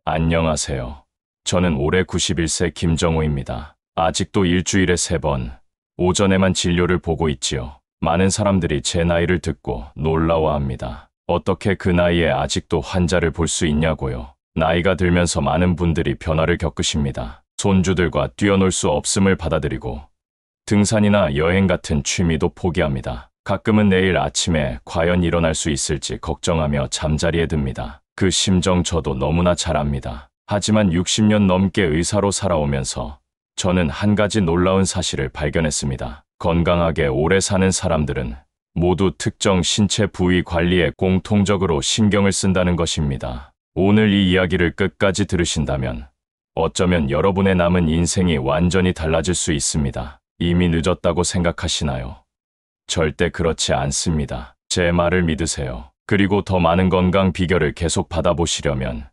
안녕하세요. 저는 올해 91세 김정호입니다. 아직도 일주일에 3번, 오전에만 진료를 보고 있지요. 많은 사람들이 제 나이를 듣고 놀라워합니다. 어떻게 그 나이에 아직도 환자를 볼 수 있냐고요. 나이가 들면서 많은 분들이 변화를 겪으십니다. 손주들과 뛰어놀 수 없음을 받아들이고 등산이나 여행 같은 취미도 포기합니다. 가끔은 내일 아침에 과연 일어날 수 있을지 걱정하며 잠자리에 듭니다. 그 심정 저도 너무나 잘 압니다. 하지만 60년 넘게 의사로 살아오면서 저는 한 가지 놀라운 사실을 발견했습니다. 건강하게 오래 사는 사람들은 모두 특정 신체 부위 관리에 공통적으로 신경을 쓴다는 것입니다. 오늘 이 이야기를 끝까지 들으신다면 어쩌면 여러분의 남은 인생이 완전히 달라질 수 있습니다. 이미 늦었다고 생각하시나요? 절대 그렇지 않습니다. 제 말을 믿으세요. 그리고 더 많은 건강 비결을 계속 받아보시려면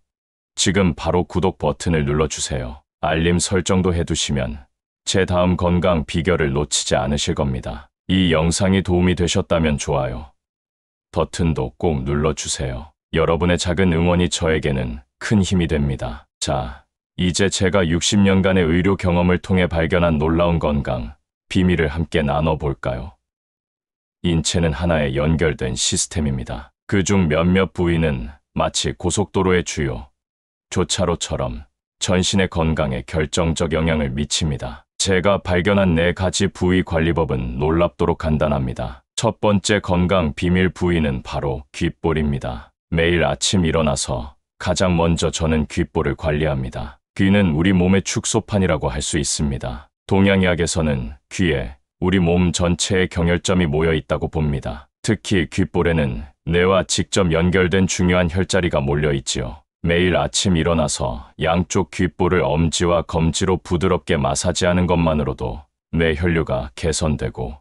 지금 바로 구독 버튼을 눌러주세요. 알림 설정도 해두시면 제 다음 건강 비결을 놓치지 않으실 겁니다. 이 영상이 도움이 되셨다면 좋아요 버튼도 꼭 눌러주세요. 여러분의 작은 응원이 저에게는 큰 힘이 됩니다. 자, 이제 제가 60년간의 의료 경험을 통해 발견한 놀라운 건강 비밀을 함께 나눠볼까요? 인체는 하나의 연결된 시스템입니다. 그중 몇몇 부위는 마치 고속도로의 주요 교차로처럼 전신의 건강에 결정적 영향을 미칩니다. 제가 발견한 4가지 부위 관리법은 놀랍도록 간단합니다. 첫 번째 건강 비밀 부위는 바로 귓볼입니다. 매일 아침 일어나서 가장 먼저 저는 귓볼을 관리합니다. 귀는 우리 몸의 축소판이라고 할 수 있습니다. 동양의학에서는 귀에 우리 몸 전체의 경혈점이 모여 있다고 봅니다. 특히 귓볼에는 뇌와 직접 연결된 중요한 혈자리가 몰려 있지요. 매일 아침 일어나서 양쪽 귓볼을 엄지와 검지로 부드럽게 마사지하는 것만으로도 뇌 혈류가 개선되고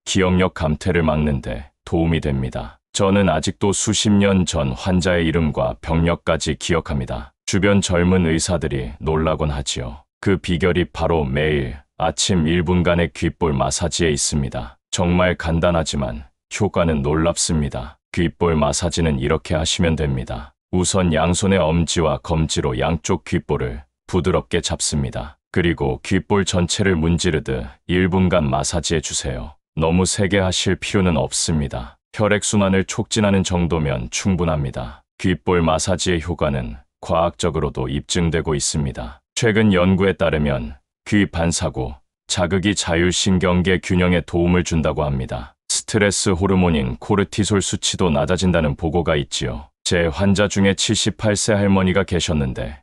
기억력 감퇴를 막는 데 도움이 됩니다. 저는 아직도 수십 년 전 환자의 이름과 병력까지 기억합니다. 주변 젊은 의사들이 놀라곤 하지요. 그 비결이 바로 매일 아침 1분간의 귓볼 마사지에 있습니다. 정말 간단하지만 효과는 놀랍습니다. 귓볼 마사지는 이렇게 하시면 됩니다. 우선 양손의 엄지와 검지로 양쪽 귓볼을 부드럽게 잡습니다. 그리고 귓볼 전체를 문지르듯 1분간 마사지해 주세요. 너무 세게 하실 필요는 없습니다. 혈액순환을 촉진하는 정도면 충분합니다. 귓볼 마사지의 효과는 과학적으로도 입증되고 있습니다. 최근 연구에 따르면 귀 반사구, 자극이 자율신경계 균형에 도움을 준다고 합니다. 스트레스 호르몬인 코르티솔 수치도 낮아진다는 보고가 있지요. 제 환자 중에 78세 할머니가 계셨는데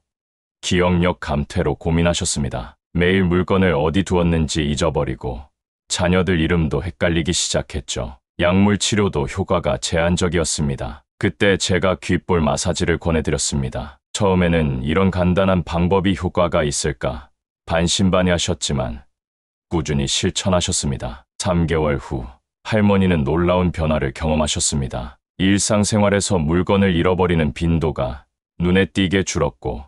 기억력 감퇴로 고민하셨습니다. 매일 물건을 어디 두었는지 잊어버리고 자녀들 이름도 헷갈리기 시작했죠. 약물 치료도 효과가 제한적이었습니다. 그때 제가 귓볼 마사지를 권해드렸습니다. 처음에는 이런 간단한 방법이 효과가 있을까 반신반의하셨지만 꾸준히 실천하셨습니다. 3개월 후 할머니는 놀라운 변화를 경험하셨습니다. 일상생활에서 물건을 잃어버리는 빈도가 눈에 띄게 줄었고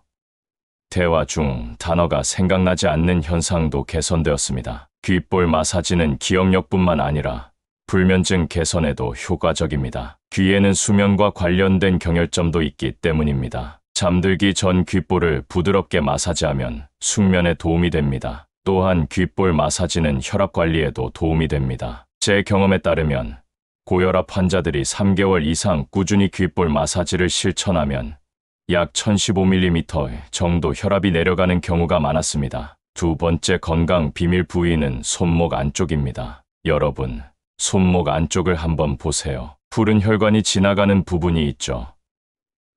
대화 중 단어가 생각나지 않는 현상도 개선되었습니다. 귓볼 마사지는 기억력뿐만 아니라 불면증 개선에도 효과적입니다. 귀에는 수면과 관련된 경혈점도 있기 때문입니다. 잠들기 전 귓볼을 부드럽게 마사지하면 숙면에 도움이 됩니다. 또한 귓볼 마사지는 혈압 관리에도 도움이 됩니다. 제 경험에 따르면 고혈압 환자들이 3개월 이상 꾸준히 귓볼 마사지를 실천하면 약 1015mm 정도 혈압이 내려가는 경우가 많았습니다. 두 번째 건강 비밀 부위는 손목 안쪽입니다. 여러분, 손목 안쪽을 한번 보세요. 푸른 혈관이 지나가는 부분이 있죠.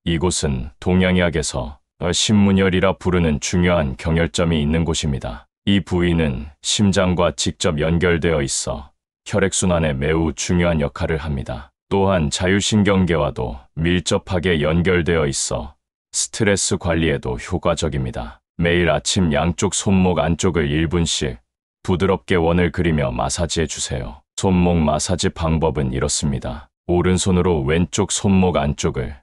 이곳은 동양의학에서 신문혈이라 부르는 중요한 경혈점이 있는 곳입니다. 이 부위는 심장과 직접 연결되어 있어 혈액순환에 매우 중요한 역할을 합니다. 또한 자율신경계와도 밀접하게 연결되어 있어 스트레스 관리에도 효과적입니다. 매일 아침 양쪽 손목 안쪽을 1분씩 부드럽게 원을 그리며 마사지해 주세요. 손목 마사지 방법은 이렇습니다. 오른손으로 왼쪽 손목 안쪽을,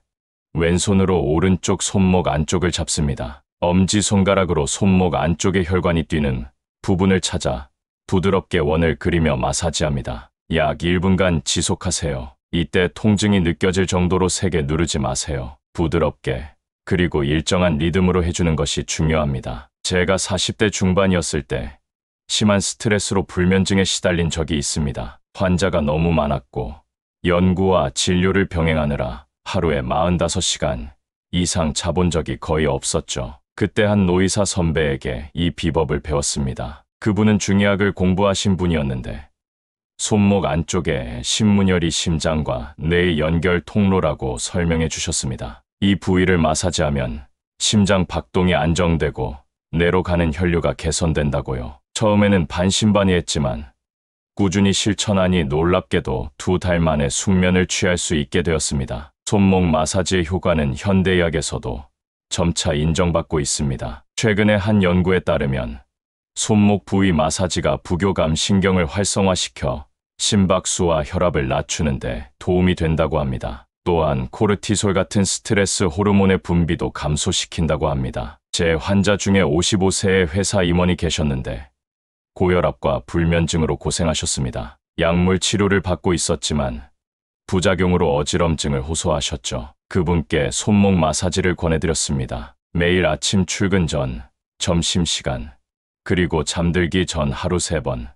왼손으로 오른쪽 손목 안쪽을 잡습니다. 엄지손가락으로 손목 안쪽의 혈관이 뛰는 부분을 찾아 부드럽게 원을 그리며 마사지합니다. 약 1분간 지속하세요. 이때 통증이 느껴질 정도로 세게 누르지 마세요. 부드럽게, 그리고 일정한 리듬으로 해주는 것이 중요합니다. 제가 40대 중반이었을 때 심한 스트레스로 불면증에 시달린 적이 있습니다. 환자가 너무 많았고 연구와 진료를 병행하느라 하루에 45시간 이상 자본 적이 거의 없었죠. 그때 한 노의사 선배에게 이 비법을 배웠습니다. 그분은 중의학을 공부하신 분이었는데 손목 안쪽에 신문열이 심장과 뇌의 연결 통로라고 설명해 주셨습니다. 이 부위를 마사지하면 심장 박동이 안정되고 뇌로 가는 혈류가 개선된다고요. 처음에는 반신반의했지만 꾸준히 실천하니 놀랍게도 2달 만에 숙면을 취할 수 있게 되었습니다. 손목 마사지의 효과는 현대의학에서도 점차 인정받고 있습니다. 최근에 한 연구에 따르면 손목 부위 마사지가 부교감 신경을 활성화시켜 심박수와 혈압을 낮추는데 도움이 된다고 합니다. 또한 코르티솔 같은 스트레스 호르몬의 분비도 감소시킨다고 합니다. 제 환자 중에 55세의 회사 임원이 계셨는데 고혈압과 불면증으로 고생하셨습니다. 약물 치료를 받고 있었지만 부작용으로 어지럼증을 호소하셨죠. 그분께 손목 마사지를 권해드렸습니다. 매일 아침 출근 전, 점심시간, 그리고 잠들기 전 하루 3번,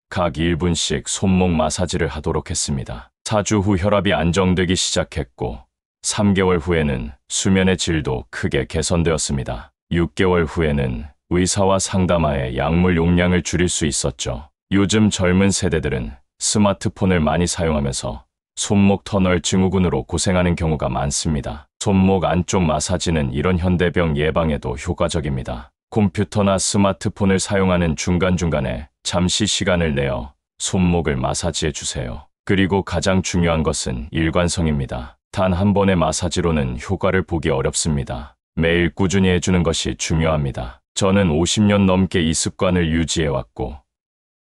각 1분씩 손목 마사지를 하도록 했습니다. 4주 후 혈압이 안정되기 시작했고 3개월 후에는 수면의 질도 크게 개선되었습니다. 6개월 후에는 의사와 상담하에 약물 용량을 줄일 수 있었죠. 요즘 젊은 세대들은 스마트폰을 많이 사용하면서 손목 터널 증후군으로 고생하는 경우가 많습니다. 손목 안쪽 마사지는 이런 현대병 예방에도 효과적입니다. 컴퓨터나 스마트폰을 사용하는 중간중간에 잠시 시간을 내어 손목을 마사지해 주세요. 그리고 가장 중요한 것은 일관성입니다. 단 한 번의 마사지로는 효과를 보기 어렵습니다. 매일 꾸준히 해주는 것이 중요합니다. 저는 50년 넘게 이 습관을 유지해왔고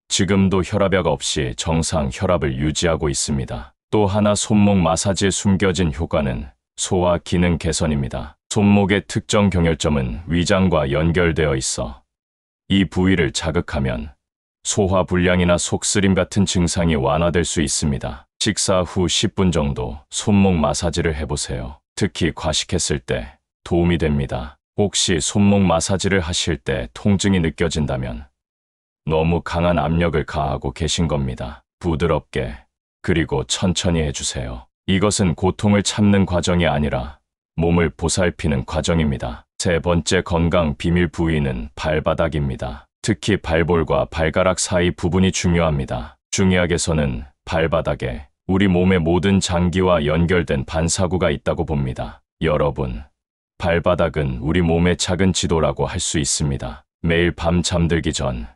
지금도 혈압약 없이 정상 혈압을 유지하고 있습니다. 또 하나 손목 마사지에 숨겨진 효과는 소화 기능 개선입니다. 손목의 특정 경혈점은 위장과 연결되어 있어 이 부위를 자극하면 소화 불량이나 속쓰림 같은 증상이 완화될 수 있습니다. 식사 후 10분 정도 손목 마사지를 해보세요. 특히 과식했을 때 도움이 됩니다. 혹시 손목 마사지를 하실 때 통증이 느껴진다면 너무 강한 압력을 가하고 계신 겁니다. 부드럽게 그리고 천천히 해주세요. 이것은 고통을 참는 과정이 아니라 몸을 보살피는 과정입니다. 3번째 건강 비밀 부위는 발바닥입니다. 특히 발볼과 발가락 사이 부분이 중요합니다. 중의학에서는 발바닥에 우리 몸의 모든 장기와 연결된 반사구가 있다고 봅니다. 여러분, 발바닥은 우리 몸의 작은 지도라고 할 수 있습니다. 매일 밤 잠들기 전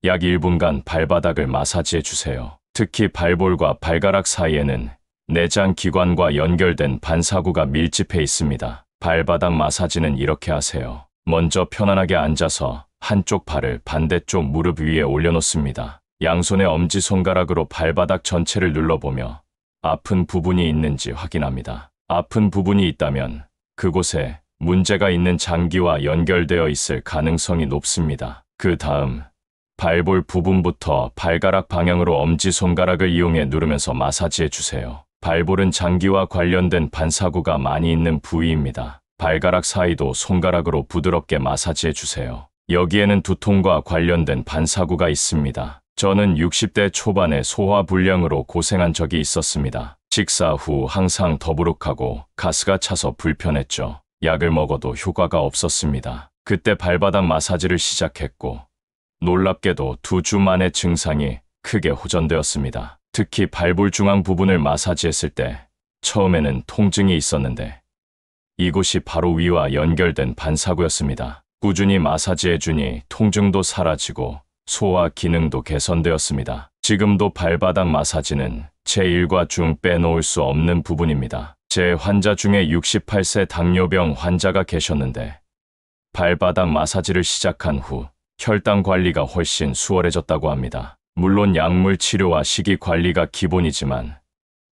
약 1분간 발바닥을 마사지해 주세요. 특히 발볼과 발가락 사이에는 내장 기관과 연결된 반사구가 밀집해 있습니다. 발바닥 마사지는 이렇게 하세요. 먼저 편안하게 앉아서 한쪽 발을 반대쪽 무릎 위에 올려놓습니다. 양손의 엄지손가락으로 발바닥 전체를 눌러보며 아픈 부분이 있는지 확인합니다. 아픈 부분이 있다면 그곳에 문제가 있는 장기와 연결되어 있을 가능성이 높습니다. 그 다음 발볼 부분부터 발가락 방향으로 엄지손가락을 이용해 누르면서 마사지해 주세요. 발볼은 장기와 관련된 반사구가 많이 있는 부위입니다. 발가락 사이도 손가락으로 부드럽게 마사지해 주세요. 여기에는 두통과 관련된 반사구가 있습니다. 저는 60대 초반에 소화불량으로 고생한 적이 있었습니다. 식사 후 항상 더부룩하고 가스가 차서 불편했죠. 약을 먹어도 효과가 없었습니다. 그때 발바닥 마사지를 시작했고 놀랍게도 2주 만에 증상이 크게 호전되었습니다. 특히 발볼 중앙 부분을 마사지했을 때 처음에는 통증이 있었는데 이곳이 바로 위와 연결된 반사구였습니다. 꾸준히 마사지해주니 통증도 사라지고 소화 기능도 개선되었습니다. 지금도 발바닥 마사지는 제 일과 중 빼놓을 수 없는 부분입니다. 제 환자 중에 68세 당뇨병 환자가 계셨는데 발바닥 마사지를 시작한 후 혈당 관리가 훨씬 수월해졌다고 합니다. 물론 약물 치료와 식이 관리가 기본이지만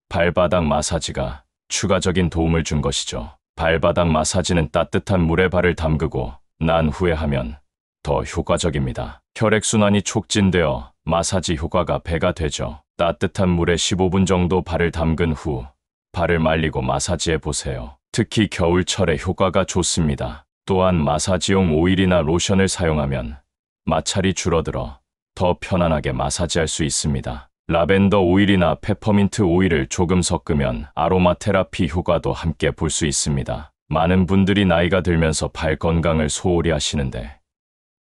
발바닥 마사지가 추가적인 도움을 준 것이죠. 발바닥 마사지는 따뜻한 물에 발을 담그고 난 후에 하면 더 효과적입니다. 혈액순환이 촉진되어 마사지 효과가 배가 되죠. 따뜻한 물에 15분 정도 발을 담근 후 발을 말리고 마사지해 보세요. 특히 겨울철에 효과가 좋습니다. 또한 마사지용 오일이나 로션을 사용하면 마찰이 줄어들어 더 편안하게 마사지할 수 있습니다. 라벤더 오일이나 페퍼민트 오일을 조금 섞으면 아로마 테라피 효과도 함께 볼 수 있습니다. 많은 분들이 나이가 들면서 발 건강을 소홀히 하시는데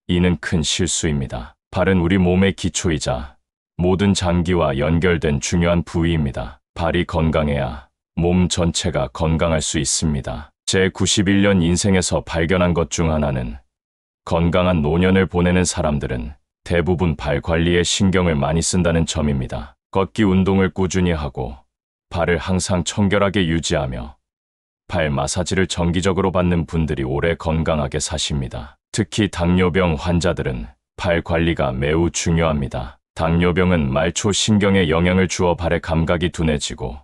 이는 큰 실수입니다. 발은 우리 몸의 기초이자 모든 장기와 연결된 중요한 부위입니다. 발이 건강해야 몸 전체가 건강할 수 있습니다. 제 91년 인생에서 발견한 것 중 하나는 건강한 노년을 보내는 사람들은 대부분 발 관리에 신경을 많이 쓴다는 점입니다. 걷기 운동을 꾸준히 하고 발을 항상 청결하게 유지하며 발 마사지를 정기적으로 받는 분들이 오래 건강하게 사십니다. 특히 당뇨병 환자들은 발 관리가 매우 중요합니다. 당뇨병은 말초 신경에 영향을 주어 발의 감각이 둔해지고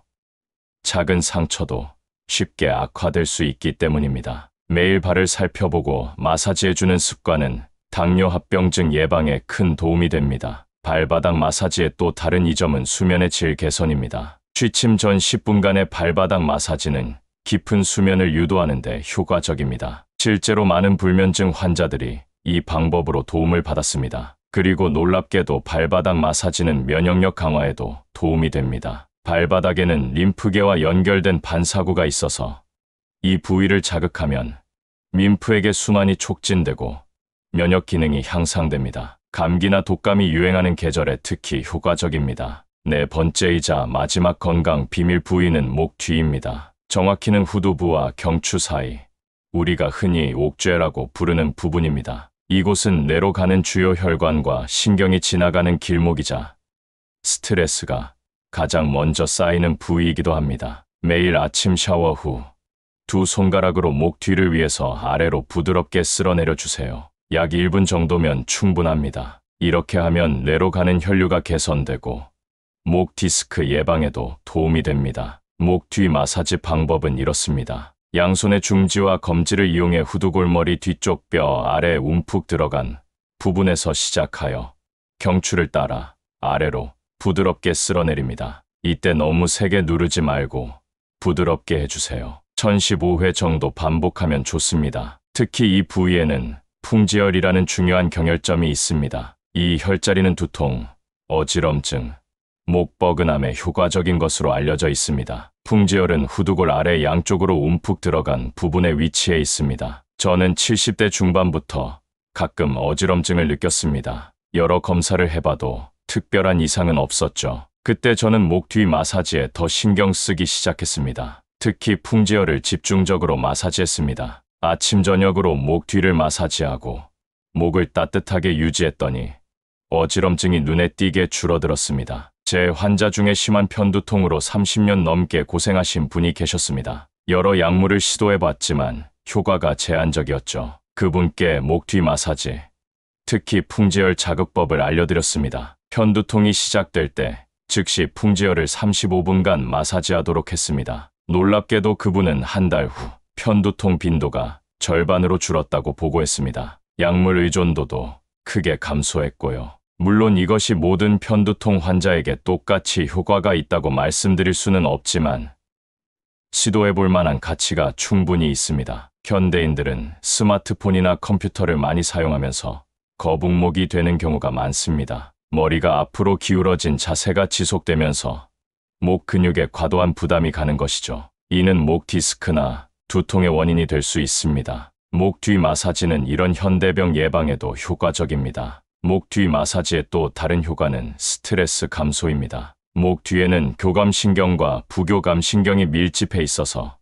작은 상처도 쉽게 악화될 수 있기 때문입니다. 매일 발을 살펴보고 마사지해주는 습관은 당뇨합병증 예방에 큰 도움이 됩니다. 발바닥 마사지의 또 다른 이점은 수면의 질 개선입니다. 취침 전 10분간의 발바닥 마사지는 깊은 수면을 유도하는 데 효과적입니다. 실제로 많은 불면증 환자들이 이 방법으로 도움을 받았습니다. 그리고 놀랍게도 발바닥 마사지는 면역력 강화에도 도움이 됩니다. 발바닥에는 림프계와 연결된 반사구가 있어서 이 부위를 자극하면 림프에게 순환이 촉진되고 면역 기능이 향상됩니다. 감기나 독감이 유행하는 계절에 특히 효과적입니다. 네 번째이자 마지막 건강 비밀 부위는 목 뒤입니다. 정확히는 후두부와 경추 사이, 우리가 흔히 옥죄라고 부르는 부분입니다. 이곳은 뇌로 가는 주요 혈관과 신경이 지나가는 길목이자 스트레스가 가장 먼저 쌓이는 부위이기도 합니다. 매일 아침 샤워 후 두 손가락으로 목 뒤를 위에서 아래로 부드럽게 쓸어내려 주세요. 약 1분 정도면 충분합니다. 이렇게 하면 뇌로 가는 혈류가 개선되고 목 디스크 예방에도 도움이 됩니다. 목 뒤 마사지 방법은 이렇습니다. 양손의 중지와 검지를 이용해 후두골머리 뒤쪽 뼈 아래 움푹 들어간 부분에서 시작하여 경추를 따라 아래로 부드럽게 쓸어내립니다. 이때 너무 세게 누르지 말고 부드럽게 해주세요. 1015회 정도 반복하면 좋습니다. 특히 이 부위에는 풍지혈이라는 중요한 경혈점이 있습니다. 이 혈자리는 두통, 어지럼증, 목 뻐근함에 효과적인 것으로 알려져 있습니다. 풍지혈은 후두골 아래 양쪽으로 움푹 들어간 부분에 위치해 있습니다. 저는 70대 중반부터 가끔 어지럼증을 느꼈습니다. 여러 검사를 해봐도 특별한 이상은 없었죠. 그때 저는 목 뒤 마사지에 더 신경 쓰기 시작했습니다. 특히 풍지혈을 집중적으로 마사지했습니다. 아침 저녁으로 목 뒤를 마사지하고 목을 따뜻하게 유지했더니 어지럼증이 눈에 띄게 줄어들었습니다. 제 환자 중에 심한 편두통으로 30년 넘게 고생하신 분이 계셨습니다. 여러 약물을 시도해봤지만 효과가 제한적이었죠. 그분께 목 뒤 마사지, 특히 풍지혈 자극법을 알려드렸습니다. 편두통이 시작될 때 즉시 풍지혈을 35분간 마사지하도록 했습니다. 놀랍게도 그분은 한 달 후 편두통 빈도가 절반으로 줄었다고 보고했습니다. 약물 의존도도 크게 감소했고요. 물론 이것이 모든 편두통 환자에게 똑같이 효과가 있다고 말씀드릴 수는 없지만 시도해볼 만한 가치가 충분히 있습니다. 현대인들은 스마트폰이나 컴퓨터를 많이 사용하면서 거북목이 되는 경우가 많습니다. 머리가 앞으로 기울어진 자세가 지속되면서 목 근육에 과도한 부담이 가는 것이죠. 이는 목 디스크나 두통의 원인이 될 수 있습니다. 목 뒤 마사지는 이런 현대병 예방에도 효과적입니다. 목 뒤 마사지의 또 다른 효과는 스트레스 감소입니다. 목 뒤에는 교감신경과 부교감신경이 밀집해 있어서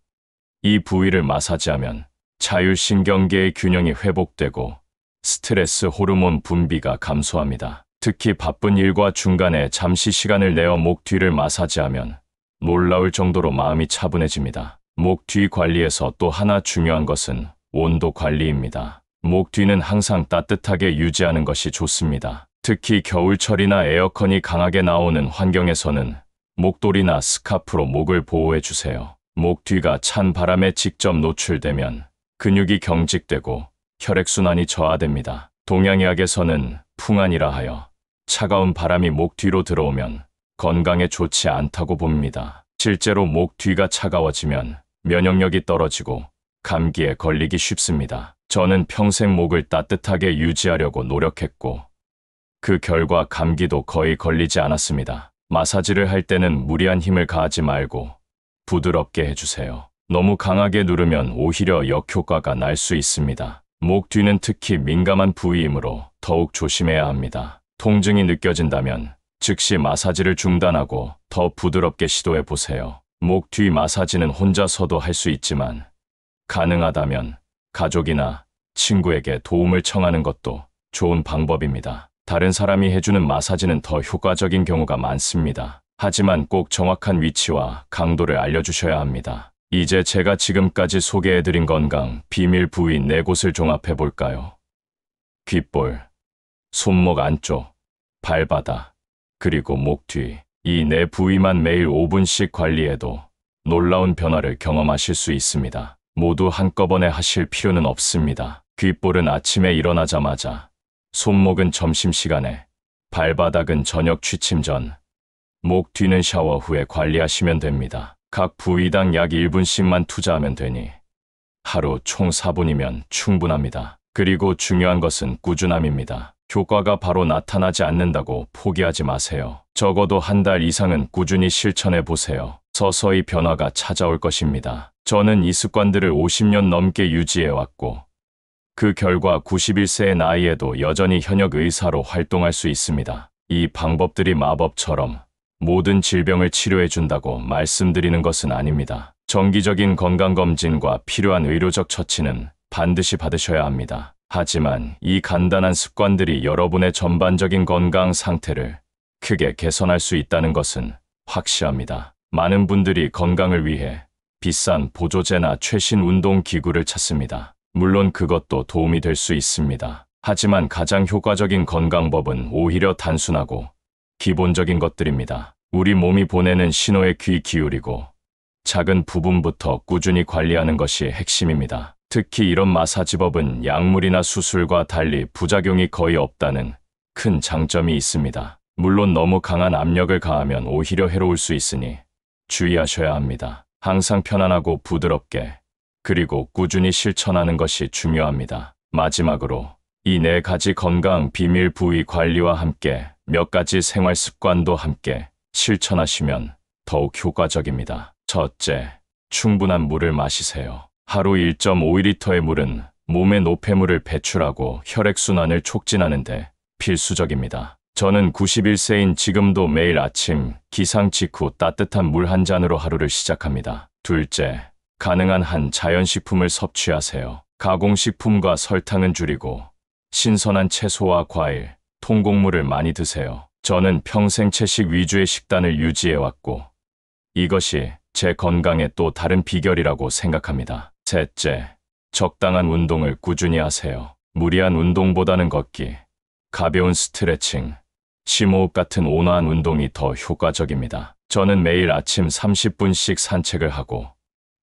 이 부위를 마사지하면 자율신경계의 균형이 회복되고 스트레스 호르몬 분비가 감소합니다. 특히 바쁜 일과 중간에 잠시 시간을 내어 목 뒤를 마사지하면 놀라울 정도로 마음이 차분해집니다. 목 뒤 관리에서 또 하나 중요한 것은 온도 관리입니다. 목 뒤는 항상 따뜻하게 유지하는 것이 좋습니다. 특히 겨울철이나 에어컨이 강하게 나오는 환경에서는 목도리나 스카프로 목을 보호해 주세요. 목 뒤가 찬 바람에 직접 노출되면 근육이 경직되고 혈액순환이 저하됩니다. 동양의학에서는 풍안이라 하여 차가운 바람이 목 뒤로 들어오면 건강에 좋지 않다고 봅니다. 실제로 목 뒤가 차가워지면 면역력이 떨어지고 감기에 걸리기 쉽습니다. 저는 평생 목을 따뜻하게 유지하려고 노력했고 그 결과 감기도 거의 걸리지 않았습니다. 마사지를 할 때는 무리한 힘을 가하지 말고 부드럽게 해주세요. 너무 강하게 누르면 오히려 역효과가 날 수 있습니다. 목 뒤는 특히 민감한 부위이므로 더욱 조심해야 합니다. 통증이 느껴진다면 즉시 마사지를 중단하고 더 부드럽게 시도해 보세요. 목 뒤 마사지는 혼자서도 할 수 있지만 가능하다면 가족이나 친구에게 도움을 청하는 것도 좋은 방법입니다. 다른 사람이 해주는 마사지는 더 효과적인 경우가 많습니다. 하지만 꼭 정확한 위치와 강도를 알려주셔야 합니다. 이제 제가 지금까지 소개해드린 건강 비밀 부위 4곳을 종합해 볼까요? 귓볼, 손목 안쪽, 발바닥, 그리고 목 뒤. 이 4부위만 매일 5분씩 관리해도 놀라운 변화를 경험하실 수 있습니다. 모두 한꺼번에 하실 필요는 없습니다. 귓볼은 아침에 일어나자마자, 손목은 점심시간에, 발바닥은 저녁 취침 전, 목 뒤는 샤워 후에 관리하시면 됩니다. 각 부위당 약 1분씩만 투자하면 되니 하루 총 4분이면 충분합니다. 그리고 중요한 것은 꾸준함입니다. 효과가 바로 나타나지 않는다고 포기하지 마세요. 적어도 한 달 이상은 꾸준히 실천해 보세요. 서서히 변화가 찾아올 것입니다. 저는 이 습관들을 50년 넘게 유지해 왔고 그 결과 91세의 나이에도 여전히 현역 의사로 활동할 수 있습니다. 이 방법들이 마법처럼 모든 질병을 치료해 준다고 말씀드리는 것은 아닙니다. 정기적인 건강검진과 필요한 의료적 처치는 반드시 받으셔야 합니다. 하지만 이 간단한 습관들이 여러분의 전반적인 건강 상태를 크게 개선할 수 있다는 것은 확실합니다. 많은 분들이 건강을 위해 비싼 보조제나 최신 운동 기구를 찾습니다. 물론 그것도 도움이 될 수 있습니다. 하지만 가장 효과적인 건강법은 오히려 단순하고 기본적인 것들입니다. 우리 몸이 보내는 신호에 귀 기울이고 작은 부분부터 꾸준히 관리하는 것이 핵심입니다. 특히 이런 마사지법은 약물이나 수술과 달리 부작용이 거의 없다는 큰 장점이 있습니다. 물론 너무 강한 압력을 가하면 오히려 해로울 수 있으니 주의하셔야 합니다. 항상 편안하고 부드럽게 그리고 꾸준히 실천하는 것이 중요합니다. 마지막으로 이 4가지 건강 비밀 부위 관리와 함께 몇 가지 생활 습관도 함께 실천하시면 더욱 효과적입니다. 첫째, 충분한 물을 마시세요. 하루 1.5리터의 물은 몸의 노폐물을 배출하고 혈액순환을 촉진하는 데 필수적입니다. 저는 91세인 지금도 매일 아침 기상 직후 따뜻한 물 한 잔으로 하루를 시작합니다. 둘째, 가능한 한 자연식품을 섭취하세요. 가공식품과 설탕은 줄이고 신선한 채소와 과일, 통곡물을 많이 드세요. 저는 평생 채식 위주의 식단을 유지해왔고 이것이 제 건강의 또 다른 비결이라고 생각합니다. 셋째, 적당한 운동을 꾸준히 하세요. 무리한 운동보다는 걷기, 가벼운 스트레칭, 심호흡 같은 온화한 운동이 더 효과적입니다. 저는 매일 아침 30분씩 산책을 하고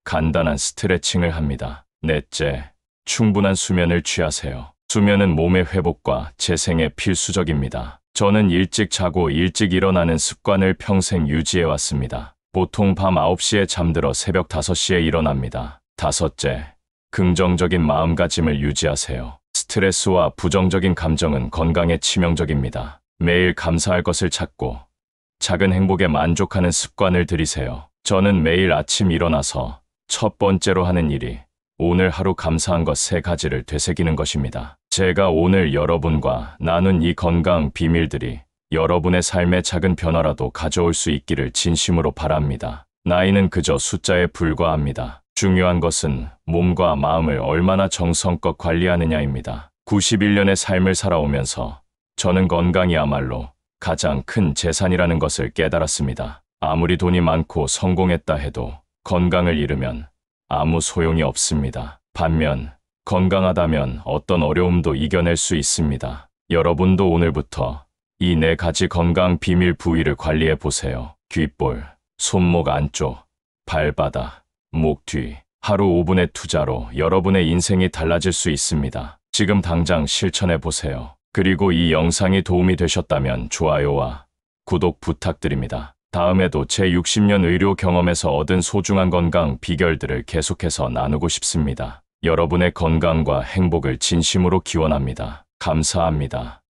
간단한 스트레칭을 합니다. 넷째, 충분한 수면을 취하세요. 수면은 몸의 회복과 재생에 필수적입니다. 저는 일찍 자고 일찍 일어나는 습관을 평생 유지해왔습니다. 보통 밤 9시에 잠들어 새벽 5시에 일어납니다. 다섯째, 긍정적인 마음가짐을 유지하세요. 스트레스와 부정적인 감정은 건강에 치명적입니다. 매일 감사할 것을 찾고 작은 행복에 만족하는 습관을 들이세요. 저는 매일 아침 일어나서 첫 번째로 하는 일이 오늘 하루 감사한 것 3가지를 되새기는 것입니다. 제가 오늘 여러분과 나눈 이 건강 비밀들이 여러분의 삶에 작은 변화라도 가져올 수 있기를 진심으로 바랍니다. 나이는 그저 숫자에 불과합니다. 중요한 것은 몸과 마음을 얼마나 정성껏 관리하느냐입니다. 91년의 삶을 살아오면서 저는 건강이야말로 가장 큰 재산이라는 것을 깨달았습니다. 아무리 돈이 많고 성공했다 해도 건강을 잃으면 아무 소용이 없습니다. 반면 건강하다면 어떤 어려움도 이겨낼 수 있습니다. 여러분도 오늘부터 이 4가지 건강 비밀 부위를 관리해 보세요. 귓볼, 손목 안쪽, 발바닥, 목 뒤. 하루 5분의 투자로 여러분의 인생이 달라질 수 있습니다. 지금 당장 실천해 보세요. 그리고 이 영상이 도움이 되셨다면 좋아요와 구독 부탁드립니다. 다음에도 제 60년 의료 경험에서 얻은 소중한 건강 비결들을 계속해서 나누고 싶습니다. 여러분의 건강과 행복을 진심으로 기원합니다. 감사합니다.